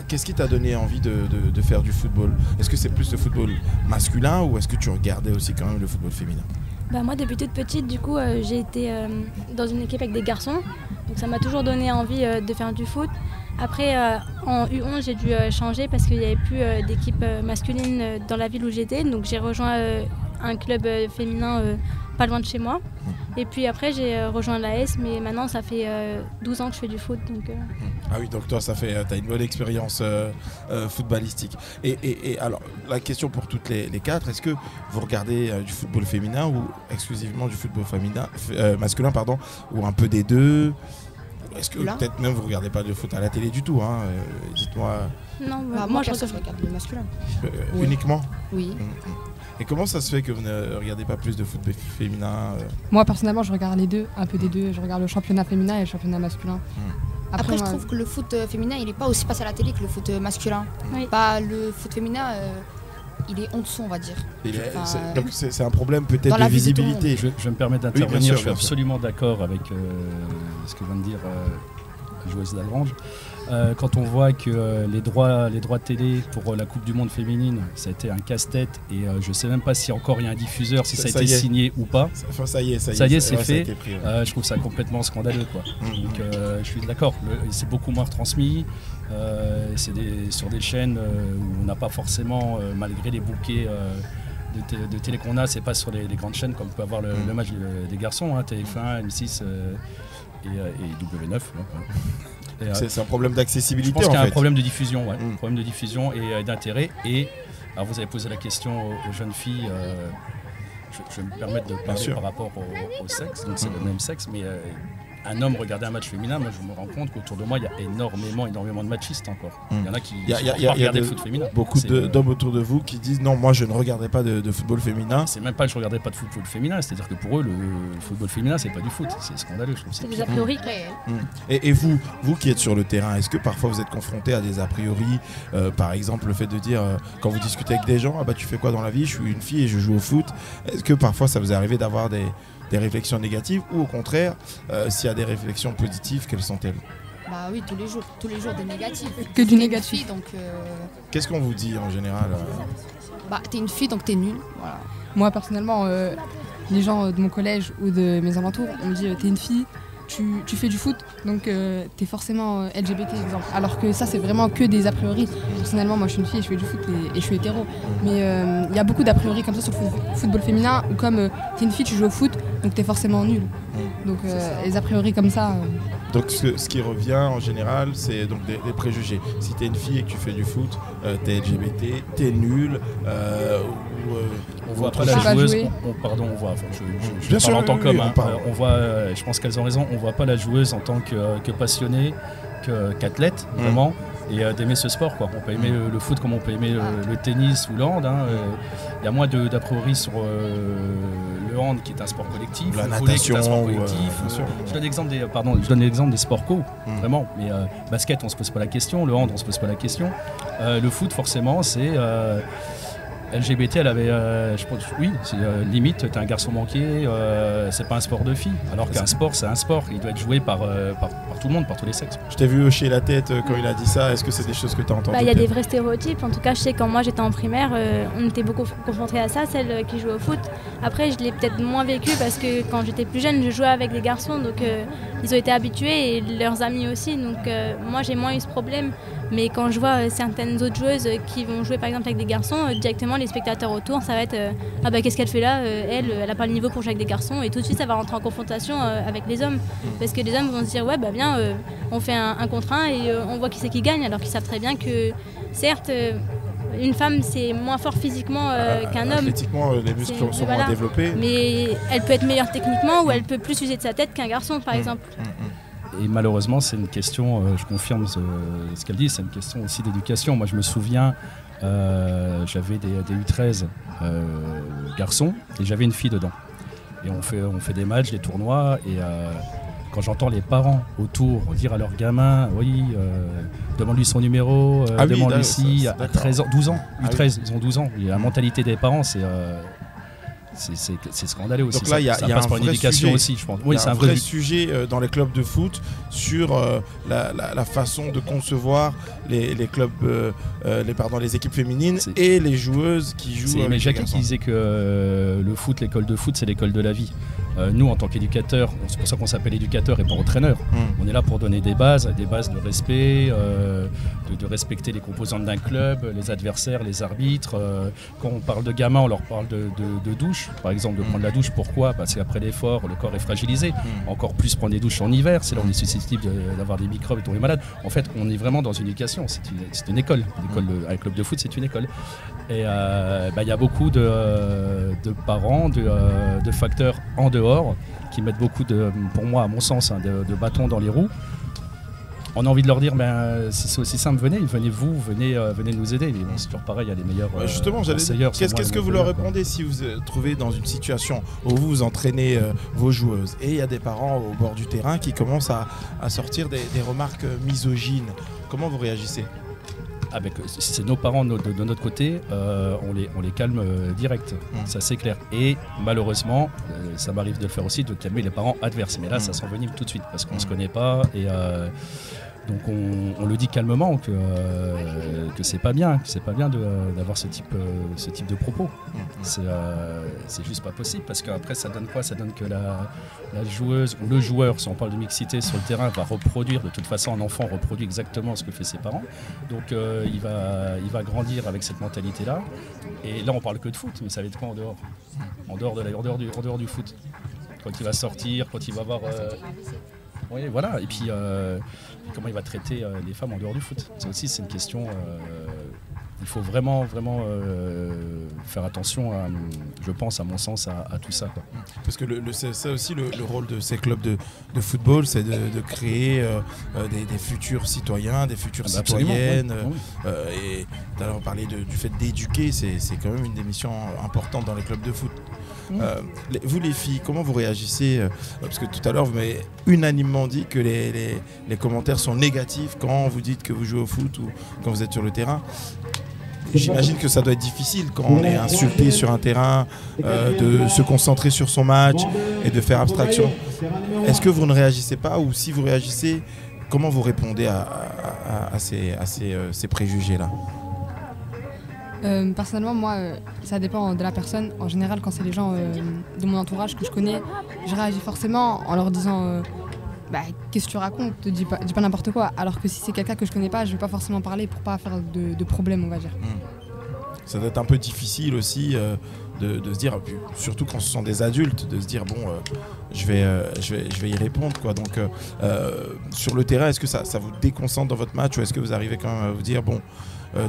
D: Qu'est-ce qui t'a donné envie de faire du football? Est-ce que c'est plus le football masculin ou est-ce que tu regardais aussi quand même le football féminin?
J: Moi depuis toute petite, du coup j'ai été dans une équipe avec des garçons, donc ça m'a toujours donné envie de faire du foot. Après en U11 j'ai dû changer parce qu'il n'y avait plus d'équipe masculine dans la ville où j'étais, donc j'ai rejoint un club féminin pas loin de chez moi. Et puis après j'ai rejoint l'AS, mais maintenant ça fait 12 ans que je fais du foot. Donc,
D: Ah oui, donc toi t'as une bonne expérience footballistique. Et alors la question pour toutes les 4, est-ce que vous regardez du football féminin ou exclusivement du football masculin ou un peu des deux? Est-ce que peut-être même vous regardez pas de foot à la télé du tout, hein? Dites-moi.
J: Non,
L: moi je regarde le masculin.
D: Uniquement?
L: Oui.
D: Et comment ça se fait que vous ne regardez pas plus de foot féminin?
K: Moi personnellement je regarde les deux, un peu des deux. Je regarde le championnat féminin et le championnat masculin.
I: Après je trouve que le foot féminin il n'est pas aussi passé à la télé que le foot masculin. Le foot féminin il est en dessous, on va dire.
D: Donc c'est un problème peut-être de visibilité.
H: Je me permets d'intervenir, oui, je suis absolument d'accord avec ce que vient de dire la joueuse d'Algrange. Quand on voit que les droits télé pour la Coupe du Monde féminine, ça a été un casse-tête et je ne sais même pas si encore il y a un diffuseur, si ça a été signé ou pas.
D: Ça y est,
H: c'est fait. Je trouve ça complètement scandaleux, quoi. Donc je suis d'accord, c'est beaucoup moins retransmis. C'est sur des chaînes où on n'a pas forcément, malgré les bouquets de télé qu'on a, c'est pas sur les grandes chaînes comme peut avoir le match des garçons, hein, TF1, M6 et W9.
D: C'est un problème d'accessibilité.
H: Je pense qu'il y a un problème de diffusion, problème de diffusion et d'intérêt. Et alors vous avez posé la question aux jeunes filles. Je vais me permettre de parler par rapport au sexe, donc c'est le même sexe, mais un homme regarder un match féminin, moi je me rends compte qu'autour de moi il y a énormément de machistes encore. Il y en a qui regardent le foot féminin.
D: Beaucoup d'hommes autour de vous qui disent non, moi je ne regardais pas de football féminin.
H: C'est même pas que je regardais pas de football féminin, c'est-à-dire que pour eux le football féminin c'est pas du foot, c'est scandaleux. Je trouve
J: c'est des a priori réels.
D: Et vous qui êtes sur le terrain, est-ce que parfois vous êtes confronté à des a priori, par exemple le fait de dire quand vous discutez avec des gens, ah bah tu fais quoi dans la vie, je suis une fille et je joue au foot, est-ce que parfois ça vous est arrivé d'avoir des réflexions négatives ou au contraire, s'il y a des réflexions positives, quelles sont-elles?
I: Bah oui, tous les jours des négatifs.
K: Que du négatif.
I: Fille, donc,
D: qu'est-ce qu'on vous dit en général?
I: Bah t'es une fille donc t'es nulle. Voilà.
K: Moi personnellement, les gens de mon collège ou de mes alentours, on me dit t'es une fille, tu fais du foot, donc t'es forcément LGBT exemple. Alors que ça c'est vraiment que des a priori. Personnellement moi je suis une fille et je fais du foot et je suis hétéro. Mais il y a beaucoup d'a priori comme ça sur le football féminin ou comme t'es une fille, tu joues au foot, donc t'es forcément nul. Donc les a priori comme ça.
D: Donc ce qui revient en général, c'est donc des préjugés. Si t'es une fille et que tu fais du foot, t'es LGBT, t'es nul.
H: On voit pas la joueuse. On voit. Je parle en tant qu'homme. On voit. Je pense qu'elles ont raison. On voit pas la joueuse en tant que passionnée, qu'athlète vraiment. et d'aimer ce sport, quoi. On peut aimer le foot comme on peut aimer le tennis ou le hand. Il y a moins d'a priori sur le hand qui est un sport collectif,
D: la
H: le volley qui est un sport
D: natation,
H: collectif. Je donne l'exemple des sports co, vraiment. Mais basket, on se pose pas la question. Le hand, on se pose pas la question. Le foot, forcément, c'est LGBT, elle avait, je pense, oui, c'est limite, t'es un garçon manqué, c'est pas un sport de fille. Alors qu'un sport, c'est un sport, il doit être joué par tout le monde, par tous les sexes.
D: Je t'ai vu hocher la tête quand il a dit ça. Est-ce que c'est des choses que tu as entendues?
J: Il y a des vrais stéréotypes. En tout cas, je sais quand moi j'étais en primaire, on était beaucoup confrontés à ça, celles qui jouaient au foot. Après, je l'ai peut-être moins vécu parce que quand j'étais plus jeune, je jouais avec des garçons, donc ils ont été habitués et leurs amis aussi. Donc moi, j'ai moins eu ce problème. Mais quand je vois certaines autres joueuses qui vont jouer par exemple avec des garçons, directement les spectateurs autour, ça va être ah bah qu'est-ce qu'elle fait là, elle a pas le niveau pour jouer avec des garçons, et tout de suite ça va rentrer en confrontation avec les hommes. Parce que les hommes vont se dire ouais bah bien on fait un contre un et on voit qui c'est qui gagne, alors qu'ils savent très bien que certes une femme c'est moins fort physiquement qu'un homme.
D: Athlétiquement les muscles sont moins développés.
J: Mais elle peut être meilleure techniquement ou elle peut plus user de sa tête qu'un garçon par exemple.
H: Et malheureusement, c'est une question, je confirme ce qu'elle dit, c'est une question aussi d'éducation. Moi, je me souviens, j'avais des U13 garçons et j'avais une fille dedans. Et on fait des matchs, des tournois, et quand j'entends les parents autour dire à leur gamin, oui, demande-lui son numéro, demande-lui si, à 13 ans, 12 ans, U13, ils ont 12 ans. Et la mentalité des parents, c'est scandaleux aussi.
D: Donc là, il y a un vrai
H: éducation
D: sujet
H: aussi, je pense.
D: Oui, c'est un vrai sujet dans les clubs de foot sur la façon de concevoir les clubs, les équipes féminines et les joueuses qui jouent.
H: Mais Jacques qui disait que le foot, l'école de foot, c'est l'école de la vie. Nous, en tant qu'éducateurs, c'est pour ça qu'on s'appelle éducateur et pas entraîneur. On est là pour donner des bases de respect, de respecter les composantes d'un club, les adversaires, les arbitres. Quand on parle de gamins, on leur parle de douche. Par exemple, de prendre la douche, pourquoi? Parce qu'après l'effort, le corps est fragilisé. Encore plus prendre des douches en hiver, c'est là où on est susceptible d'avoir des microbes et tomber malade. En fait, on est vraiment dans une éducation, c'est une école. Un club de foot, c'est une école. Et y a beaucoup de parents, de facteurs en dehors qui mettent beaucoup pour moi, à mon sens, de bâtons dans les roues. On a envie de leur dire, si c'est aussi simple, venez nous aider. Mais bon, c'est toujours pareil, il y a les meilleurs.
D: Justement, qu'est-ce que vous leur répondez si vous vous trouvez dans une situation où vous entraînez vos joueuses et il y a des parents au bord du terrain qui commencent à sortir des remarques misogynes? Comment vous réagissez?
H: C'est nos parents de notre côté, on les calme direct, ça c'est clair. Et malheureusement, ça m'arrive de le faire aussi, de calmer les parents adverses. Mais là, ça s'envenime tout de suite parce qu'on ne se connaît pas. Et donc on le dit calmement que c'est pas bien, d'avoir ce type de propos. C'est juste pas possible parce qu'après ça donne quoi? Ça donne que la joueuse ou le joueur, si on parle de mixité sur le terrain, va reproduire, de toute façon un enfant reproduit exactement ce que fait ses parents. Donc il va grandir avec cette mentalité-là. Et là on parle que de foot, mais ça va être quoi en dehors? En dehors du foot. Quand il va sortir, quand il va voir... Oui, voilà. Et puis, comment il va traiter les femmes en dehors du foot? Ça aussi, c'est une question. Il faut vraiment faire attention, je pense, à mon sens, à tout ça, quoi.
D: Parce que c'est ça aussi le rôle de ces clubs de football, c'est de créer des futurs citoyens, des futures citoyennes. Et d'ailleurs, parler du fait d'éduquer, c'est quand même une des missions importantes dans les clubs de foot. Vous les filles, comment vous réagissez? Parce que tout à l'heure vous m'avez unanimement dit que les commentaires sont négatifs quand vous dites que vous jouez au foot ou quand vous êtes sur le terrain. J'imagine que ça doit être difficile quand on est insulté sur un terrain, de se concentrer sur son match et de faire abstraction. Est-ce que vous ne réagissez pas, ou si vous réagissez, comment vous répondez à ces préjugés-là?
K: Personnellement, moi, ça dépend de la personne. En général, quand c'est les gens de mon entourage que je connais, je réagis forcément en leur disant qu'est-ce que tu racontes, dis pas n'importe quoi. Alors que si c'est quelqu'un que je connais pas, je vais pas forcément parler pour pas faire de problème, on va dire.
D: Ça doit être un peu difficile aussi de se dire, surtout quand ce sont des adultes, de se dire je vais y répondre, quoi. Donc sur le terrain, est-ce que ça vous déconcentre dans votre match, ou est-ce que vous arrivez quand même à vous dire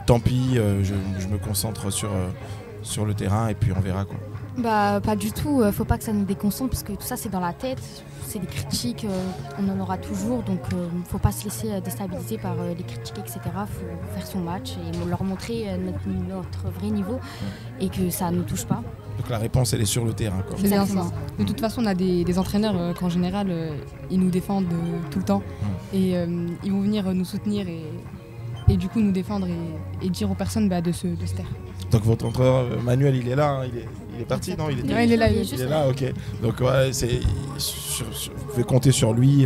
D: tant pis, je me concentre sur le terrain et puis on verra, quoi?
L: Bah pas du tout, faut pas que ça nous déconcentre parce que tout ça c'est dans la tête, c'est des critiques, on en aura toujours, donc faut pas se laisser déstabiliser par les critiques, etc. Faut faire son match et leur montrer notre vrai niveau et que ça ne nous touche pas.
D: Donc la réponse elle est sur le terrain, quoi.
K: C'est bien ça. De toute façon on a des entraîneurs qu'en général ils nous défendent tout le temps et ils vont venir nous soutenir et du coup nous défendre et dire aux personnes de se taire.
D: Donc votre entraîneur Manuel il est là, hein, il est parti, non? Il
K: est là,
D: il est là, ok. Donc ouais, vous pouvez compter sur lui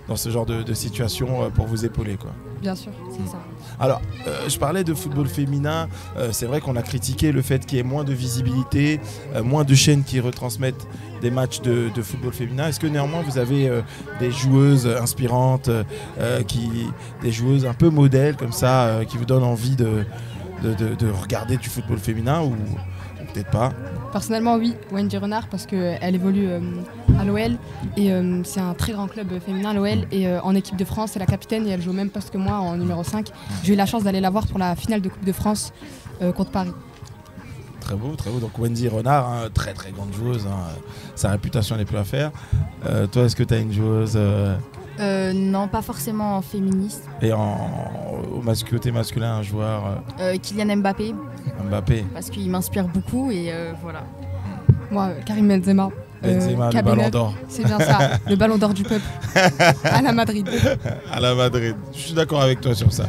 D: dans ce genre de situation pour vous épauler, quoi.
K: Bien sûr, c'est ça.
D: Alors, je parlais de football féminin, c'est vrai qu'on a critiqué le fait qu'il y ait moins de visibilité, moins de chaînes qui retransmettent des matchs de football féminin. Est-ce que néanmoins vous avez des joueuses inspirantes, des joueuses un peu modèles comme ça, qui vous donnent envie de regarder du football féminin ou peut-être pas?
K: Personnellement oui, Wendy Renard parce qu'elle évolue à l'OL et c'est un très grand club féminin l'OL et en équipe de France c'est la capitaine et elle joue au même poste que moi en numéro 5. J'ai eu la chance d'aller la voir pour la finale de Coupe de France contre Paris.
D: Très beau, très beau. Donc Wendy Renard, hein, très très grande joueuse, hein, sa réputation n'est plus à faire. Toi est-ce que tu as une joueuse
L: Non, pas forcément féministe.
D: Et côté masculin, un joueur
L: Kylian Mbappé.
D: Mbappé.
L: Parce qu'il m'inspire beaucoup et voilà.
K: Moi, Karim Benzema.
D: Le ballon d'or.
K: C'est bien ça, le ballon d'or du peuple. À la Madrid.
D: À la Madrid. Je suis d'accord avec toi sur ça.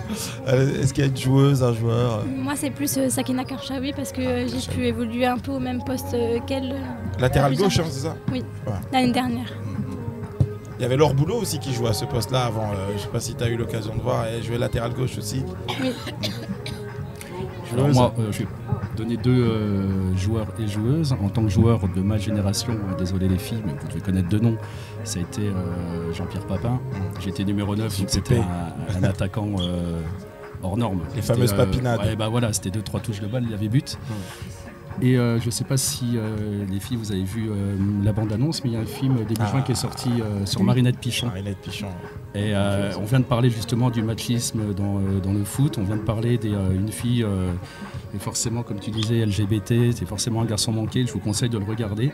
D: Est-ce qu'il y a une joueuse, un joueur
J: Moi, c'est plus Sakina Karchaoui parce que j'ai pu évoluer un peu au même poste qu'elle.
D: Latéral gauche, hein, c'est ça?
J: Oui,
D: ouais.
J: L'année dernière.
D: Il y avait Laure Boulot aussi qui jouait à ce poste-là avant. Je ne sais pas si tu as eu l'occasion de voir. Elle jouait latéral gauche aussi.
J: Oui.
H: Alors moi, je vais donner deux joueurs et joueuses. En tant que joueur de ma génération, désolé les filles, mais vous devez connaître deux noms. Ça a été Jean-Pierre Papin. J'étais numéro 9, donc c'était un attaquant hors norme.
D: Les fameuses papinades.
H: Ouais, bah voilà, c'était 2-3 touches de balle, il y avait but. Et je ne sais pas si les filles vous avez vu la bande-annonce, mais il y a un film début juin qui est sorti sur Marinette Pichon.
D: Marinette Pichon.
H: Et on vient de parler justement du machisme dans le foot, on vient de parler d'une fille, et forcément comme tu disais LGBT, c'est forcément un garçon manqué, je vous conseille de le regarder.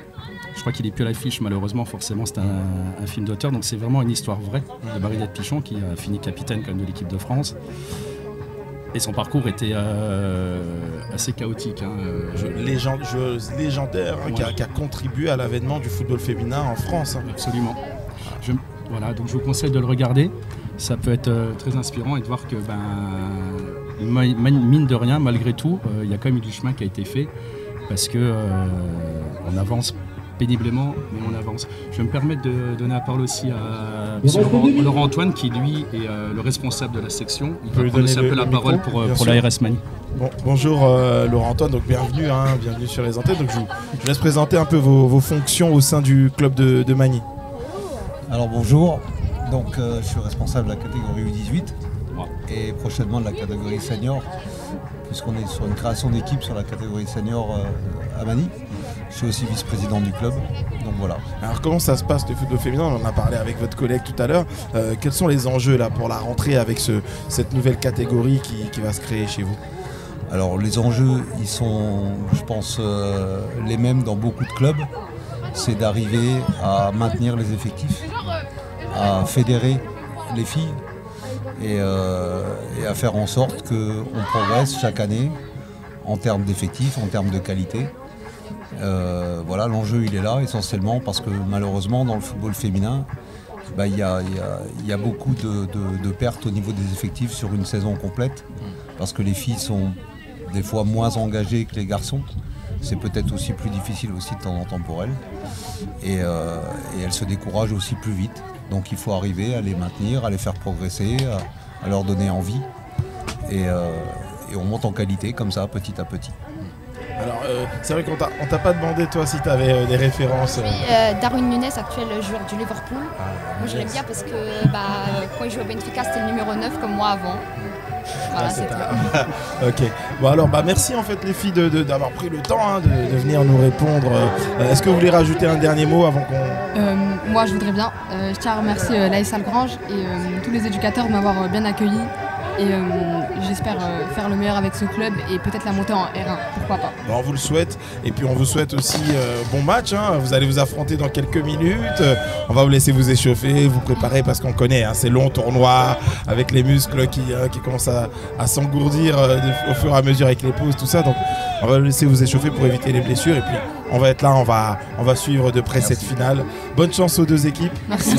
H: Je crois qu'il n'est plus à l'affiche malheureusement, forcément c'est un film d'auteur, donc c'est vraiment une histoire vraie de Marinette Pichon qui a fini capitaine quand même de l'équipe de France. Et son parcours était assez chaotique. Hein,
D: joueuse légendaire hein,
H: ouais.
D: qui a contribué à l'avènement du football féminin en France. Hein.
H: Absolument. Voilà, donc je vous conseille de le regarder. Ça peut être très inspirant et de voir que, mine de rien, malgré tout, il y a quand même eu du chemin qui a été fait parce que on avance péniblement, mais on avance. Je vais me permettre de donner la parole aussi à M. Laurent Antoine, qui lui est le responsable de la section. Il peut prendre aussi un peu la parole pour l'ARS Magny.
D: Bonjour Laurent Antoine, donc bienvenue, bienvenue sur les antennes. Donc je vous laisse présenter un peu vos fonctions au sein du club de Magny.
M: Alors bonjour, donc je suis responsable de la catégorie U18 et prochainement de la catégorie senior, puisqu'on est sur une création d'équipe sur la catégorie senior à Magny. Je suis aussi vice-président du club, donc voilà.
D: Alors comment ça se passe le football féminin? On en a parlé avec votre collègue tout à l'heure. Quels sont les enjeux là pour la rentrée avec cette nouvelle catégorie qui va se créer chez vous?
M: Alors les enjeux, ils sont, je pense, les mêmes dans beaucoup de clubs. C'est d'arriver à maintenir les effectifs, à fédérer les filles et à faire en sorte qu'on progresse chaque année en termes d'effectifs, en termes de qualité. Voilà, l'enjeu il est là essentiellement parce que malheureusement dans le football féminin il y a beaucoup de pertes au niveau des effectifs sur une saison complète parce que les filles sont des fois moins engagées que les garçons. C'est peut-être aussi plus difficile aussi de temps en temps pour elles et elles se découragent aussi plus vite. Donc il faut arriver à les maintenir, à les faire progresser, à leur donner envie et on monte en qualité comme ça petit à petit.
D: Alors, c'est vrai qu'on t'a pas demandé, toi, si tu avais des références.
I: Oui, Darwin Nunes, actuel joueur du Liverpool. Moi, je l'aime bien parce que quand il jouait au Benfica, c'était le numéro 9 comme moi avant. Voilà, c'est tout.
D: Ok. Bon, alors, merci en fait, les filles, d'avoir pris le temps de venir nous répondre. Est-ce que vous voulez rajouter un dernier mot avant qu'on.
K: Moi, je voudrais bien. Je tiens à remercier l'AS Algrange et tous les éducateurs de m'avoir bien accueilli Et j'espère faire le meilleur avec ce club et peut-être la monter en R1, pourquoi pas.
D: Bon, on vous le souhaite et puis on vous souhaite aussi bon match. Vous allez vous affronter dans quelques minutes. On va vous laisser vous échauffer, vous préparer parce qu'on connaît ces longs tournois avec les muscles qui commencent à s'engourdir au fur et à mesure avec les pauses, tout ça. Donc on va vous laisser vous échauffer pour éviter les blessures et puis on va être là, on va suivre de près cette finale. Bonne chance aux deux équipes.
K: Merci.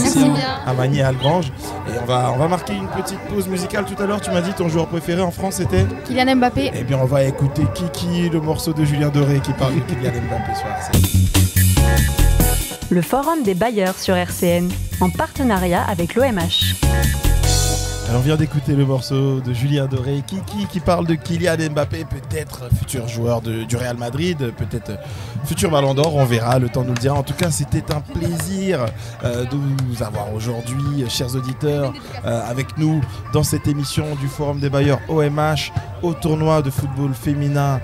D: À Magny et à Algrange. Et on va marquer une petite pause musicale tout à l'heure. Tu m'as dit ton joueur préféré en France c'était
L: Kylian Mbappé.
D: Eh bien on va écouter Kiki, le morceau de Julien Doré qui parle de Kylian Mbappé sur RCN.
C: Le Forum des bailleurs sur RCN, en partenariat avec l'OMH.
D: Alors, on vient d'écouter le morceau de Julien Doré, Kiki, qui parle de Kylian Mbappé, peut-être futur joueur du Real Madrid, peut-être futur Ballon d'Or, on verra, le temps nous le dira. En tout cas, c'était un plaisir de vous avoir aujourd'hui, chers auditeurs, avec nous dans cette émission du Forum des bailleurs OMH au tournoi de football féminin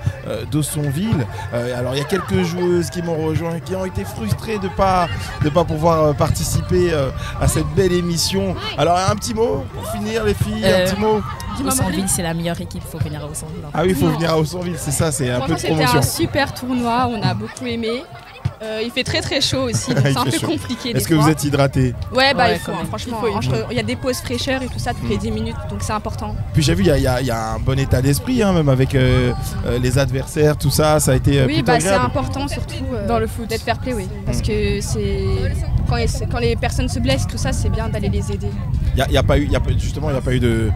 D: d'Aussonville. Alors, il y a quelques joueuses qui m'ont rejoint, qui ont été frustrées de pas pouvoir participer à cette belle émission. Alors, un petit mot pour finir, les filles, un petit mot.
N: Aussonville, c'est la meilleure équipe, il faut venir à Aussonville.
D: Ah oui, il faut venir à Aussonville, c'est ça, c'est un peu de promotion.
O: C'était un super tournoi, on a beaucoup aimé. Il fait très très chaud aussi, donc c'est un peu compliqué.
D: Est-ce que vous êtes hydraté?
O: Ouais, il faut, franchement. Il y a des pauses fraîcheur et tout ça toutes les 10 minutes, donc c'est important.
D: Puis j'ai vu, il y a un bon état d'esprit, même avec les adversaires, tout ça, ça a été plutôt agréable.
O: C'est important surtout dans le foot d'être fair play, oui. Parce que c'est quand les personnes se blessent, tout ça, c'est bien d'aller les aider.
D: Il n'y a pas eu de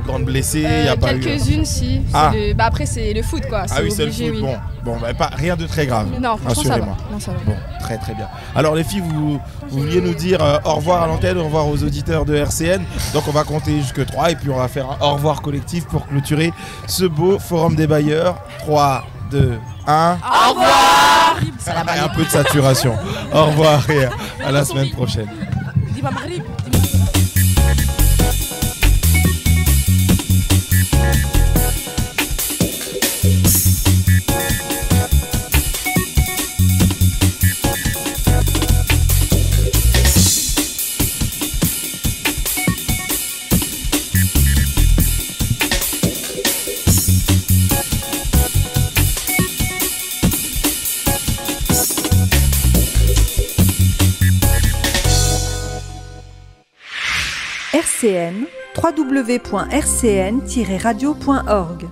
D: grandes blessées, il y a pas eu
O: quelques-unes si. Après c'est le foot quoi.
D: Ah oui, c'est le foot. Oui. Bon, rien de très grave.
O: Non, rassurez-moi. Ça va.
D: Bon, très très bien. Alors les filles, vous vouliez nous dire au revoir à l'antenne, au revoir aux auditeurs de RCN. Donc on va compter jusque 3 et puis on va faire un au revoir collectif pour clôturer ce beau Forum des bailleurs. 3, 2, 1.
N: Au revoir.
D: Un peu de saturation. Au revoir et à la semaine prochaine.
B: RCN, www.rcn-radio.org